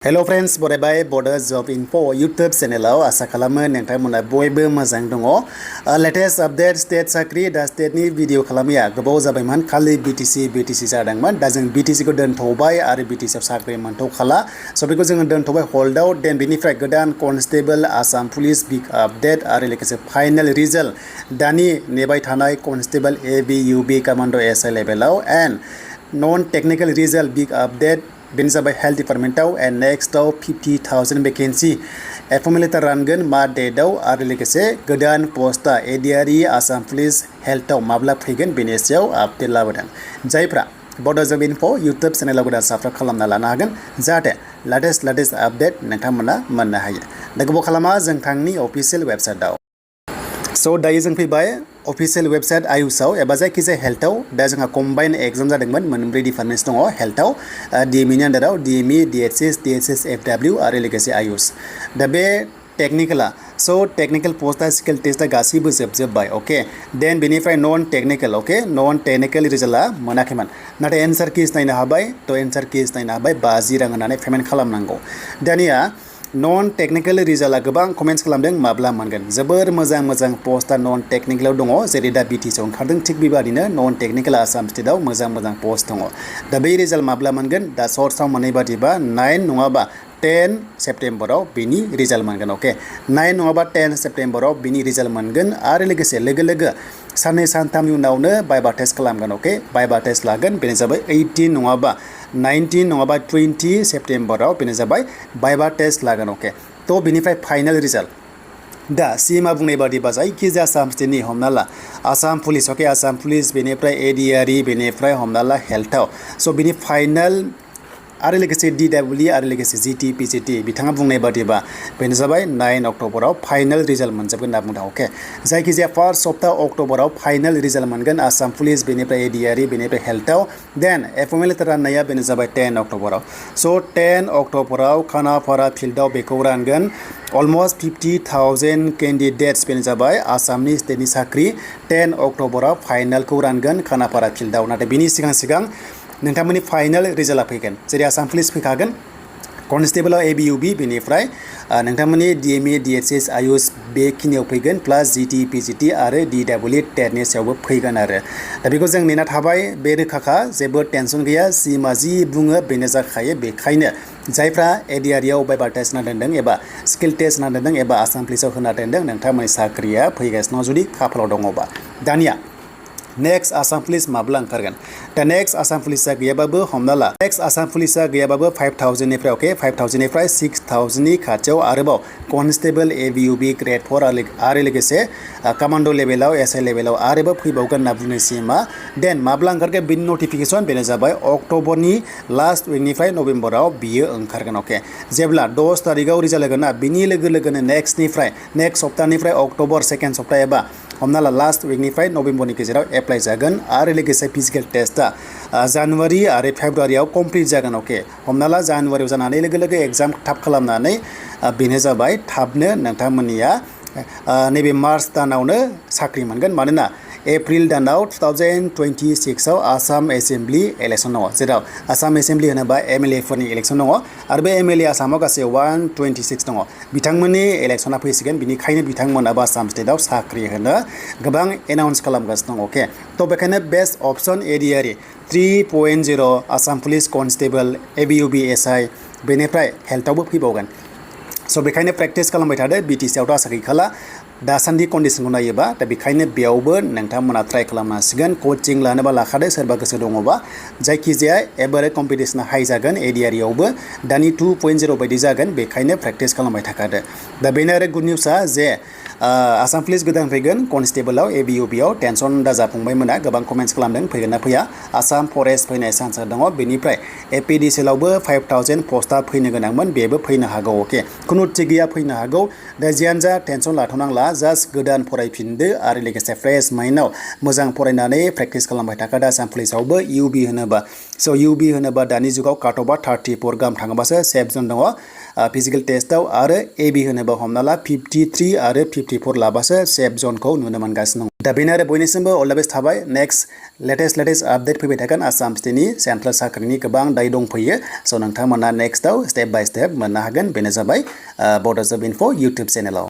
Hello friends, bodo job info YouTube channel asa khalamo nोंथांमोना बयबो मोजां दङ latest update state sakri da state ni video खालामिया गोबाव जाबायमोन खालि BTC जादोंमोन दा जों BTC खौ दोनथ'बाय आरो BTC आव साख्रि मोनथ'खाला स' बेखौ जों दोनथ'बाय होल्ड आव देन बेनिफ्राय गोदान constable Assam police big update आरो लोगोसे फाइनाल रिजल्ट दानि नेबाय थानाय कनस्टेबल ABUB कमान्डो SI लेभेलाव and non technical result big update बेनो जाबाय हेल्थ डिपार्टमेन्टआव एन्ड नेक्स्टआव 50,000 भेकेन्सि एपइन्टमेन्ट लेटार रानगोन मा डेटआव आरो लोगोसे गोदान पस्टआ ADRE आसाम पुलिस हेल्थआव माब्ला फैगोन बेनि सायाव आपडेट लाबोदों जायफ्रा बड' जब इनफो इउटुब चेनेलाव गोदान साबस्क्राइब खालामना लानो हागोन जाहाथे लेटेस्ट आपडेट नोंथांमोना मोननो हायो दा गोबाव खालामा जों थांनि अफिसियेल वेबसाइटआव स' दायो जों फैबाय अफिसियेल वेबसाइट आयुषआव एबा जायखिजाया हेल्थआव दा जोंहा कम्बाइन एग्जाम जादोंमोन मोनब्रै डिपार्टमेन्ट्स दङ हेल्थआव DME नि आन्दाराव DME DHS DHSFW आरो लोगोसे आयुष दा बे टेक्निकेला स' टेक्निकेल पस्टआ स्किल टेस्टआ गासैबो जोबजोब्बाय अके देन बेनिफ्राय नन टेक्निकेल अके नन टेक्निकेल रिजाल्टआ मोनाखैमोन नाथाय एन्सार किस नायनो हाबाय थ' एन्सार किस नायनो हाबाय 50 रां होनानै पेमेन्ट खालामनांगौ दानिया नन टेक्निकेल रिजाल्टआ गोबां कमेन्ट्स खालामदों माब्ला मोनगोन जोबोर मोजां पस्टआ नन टेक्निकेलाव दङ जेरै दा BTC आव ओंखारदों थिग बेबादिनो नन टेक्निकेल आसाम स्टेटआव मोजां पस्ट दङ दा बे रिजाल्ट माब्ला मोनगोन दा सर्ट्सआव मोननाय बादिबा 9 नङाबा 10 सेप्टेम्बराव बिनि रिजाल्ट मोनगोन अके 9 नङाबा 10 सेप्टेम्बराव बिनि रिजाल्ट मोनगोन आरो लोगोसे लोगो साननै सानथामनि उनावनो बाइबा टेस्ट खालामगोन अके बाइबा टेस्ट लागोन बेनो जाबाय 18 नङाबा 19 नङाबा 20 सेप्टेम्बराव बेनो जाबाय बाइबा टेस्ट लागोन अके थ' बिनिफ्राय फाइनाल रिजाल्ट दा सीमा बुंनाय बादिबा जायखिजाया आसाम स्टेटनि हमना ला आसाम पुलिस अके आसाम पुलिस बेनिफ्राय ADRE बेनिफ्राय हमना ला हेल्थआव स' बिनि फाइनाल आरो लोगोसे DWE आरो लोगोसे GT PCT बिथाङा बुंनाय बादिबा बेनो जाबाय 9 अक्ट'बराव फाइनाल रिजाल्ट मोनजोबगोन होनना बुंदों अके जायखिजाया फार्स्ट सप्ताह अक्ट'बराव फाइनाल रिजाल्ट मोनगोन आसाम पुलिस बेनिफ्राय ADRE बेनिफ्राय हेल्थआव देन एपइन्टमेन्ट लेटार राननाया बेनो जाबाय 10 अक्ट'बराव स' 10 अक्ट'बराव खानापारा फिल्डआव बेखौ रानगोन अलमस्ट 50,000 केन्डिडेट्स बेनो जाबाय आसामनि स्टेटनि साख्रि 10 अक्ट'बराव फाइनालखौ रानगोन खानापारा फिल्डआव नाथाय बिनि सिगां नोंथांमोननि फाइनाल रिजाल्टआ फैगोन जेरै आसाम पुलिस फैखागोन कनस्टेबलाव ABUB बेनिफ्राय नोंथांमोननि DME DHS आयुष बेखिनियाव फैगोन प्लास GT PCT आरो DWE टेटनि सायावबो फैगोन आरो दा बेखौ जों नेना थाबाय बे रोखाखा जेबो टेनसन गैया सीमा जि बुङो बेनो जाखायो बेखायनो जायफ्रा ADRE आव बाइबा टेस्ट होना दोनदों एबा स्किल टेस्ट होना दोनदों एबा आसाम पुलिसाव होना दोनदों नोंथांमोननि साख्रिया फैगासिनो जुदि खाफालाव दङबा दानिया नेक्स्ट आसाम पुलिस माब्ला ओंखारगोन दा नेक्स्ट आसाम पुलिसा गैयाबाबो हमना ला नेक्स्ट आसाम पुलिसा गैयाबाबो 5,000 निफ्राय अके 5,000 निफ्राय 6,000 नि खाथियाव आरोबाव कनस्टेबल ABUB Gr-4 आरो लोगोसे कमान्डो लेभेलाव SI लेभेलाव आरोबाव फैबावगोन होनना बुंनाय सीमा देन माब्ला ओंखारगोन बिनि नटिफिकेसन बेनो जाबाय अक्ट'बरनि लास्ट उइकनिफ्राय नभेम्बराव बियो ओंखारगोन अके जेब्ला 10 तारिखआव रिजाल्ट होगोन ना बिनि लोगोनो नेक्स्ट सप्ताहनिफ्राय अक्ट'बर सेकेन्ड सप्ताह एबा हमना ला लास्ट उइकनिफ्राय नभेम्बरनि गेजेराव एप्लाइ जागोन आरो लोगोसे फिजिकेल टेस्टआ जानुवारि आरो फेब्रुवारियाव कमप्लिट जागोन अके हमना ला जानुवारियाव जानानै लोगो एग्जाम थाब खालामनानै बेनो जाबाय थाबनो नोंथांमोननिया नैबे मार्च दानावनो साख्रि मोनगोन मानोना एप्रिल दानाव 2026 आव आसाम एसेम्ब्लि इलेक्सन दङ जेराव आसाम एसेम्ब्लि होनोबा MLA फोरनि इलेक्सन दङ आरो बे MLA आसामाव गासै 126 दङ बिथांमोननि इलेक्सना फैसिगोन बिनिखायनो बिथांमोनाबो आसाम स्टेटआव साख्रि होनो गोबां एनाउन्स खालामगासिनो दङ अके थ' बेखायनो best option ADRE 3.0 Assam police constable ABUB SI बेनिफ्राय हेल्थआवबो फैबावगोन स' बेखायनो प्रेक्टिस खालामबाय थादो BTC आवथ' आसा गैखाला दासान्दि कन्डिशनखौ नायोबा दा बेखायनो बेयावबो नोंथांमोना ट्राइ खालामनो हासिगोन कचिं लानोबा लाखादो सोरबा गोसो दङबा जायखिजाया एबारे कम्पिटिसना हाइ जागोन ADRE आवबो दानि 2.0 बायदि जागोन बेखायनो प्रेक्टिस खालामबाय थाखादो दा बेनो आरो गुड निउसआ जे आसाम पुलिस गोदान फैगोन कनस्टेबलाव ABUB आव टेनसन दा जाफुंबायमोना गोबां कमेन्ट्स खालामदों फैगोन ना फैया आसाम फरेस्ट फैनाय चान्सआ दङ बेनिफ्राय APDCL आवबो 5,000 पस्टआ फैनो गोनांमोन बेबो फैनो हागौ अके खुनु थिग गैया फैनो हागौ दा जियानो जा टेनसन लाथ'नांला जास्ट गोदान फरायफिनदो आरो लोगोसे फ्रेश माइन्डआव मोजां फरायनानै प्रेक्टिस खालामबाय थाखादो आसाम पुलिसावबो UB होनोबा स' UB होनोबा दानि जुगाव काटअफआ 34 गाहाम थाङोबासो सेफ जन दङ फिजिकेल टेस्टआव आरो AB होनोबा हमना ला 53 आरो 54 लाबासो सेफ जनखौ नुनो मोनगासिनो दङ दा बेनो आरो बयनिसिमबो अल द बेस्ट थाबाय नेक्स्ट लेटेस्ट आपडेट फैबाय थागोन आसाम स्टेटनि सेन्ट्रेल साख्रिनि गोबां दाय दंफैयो स' नोंथांमोना नेक्स्टआव स्टेप बाय स्टेप मोननो हागोन बेनो जाबाय बड' जब इनफो इउटुब चेनेलाव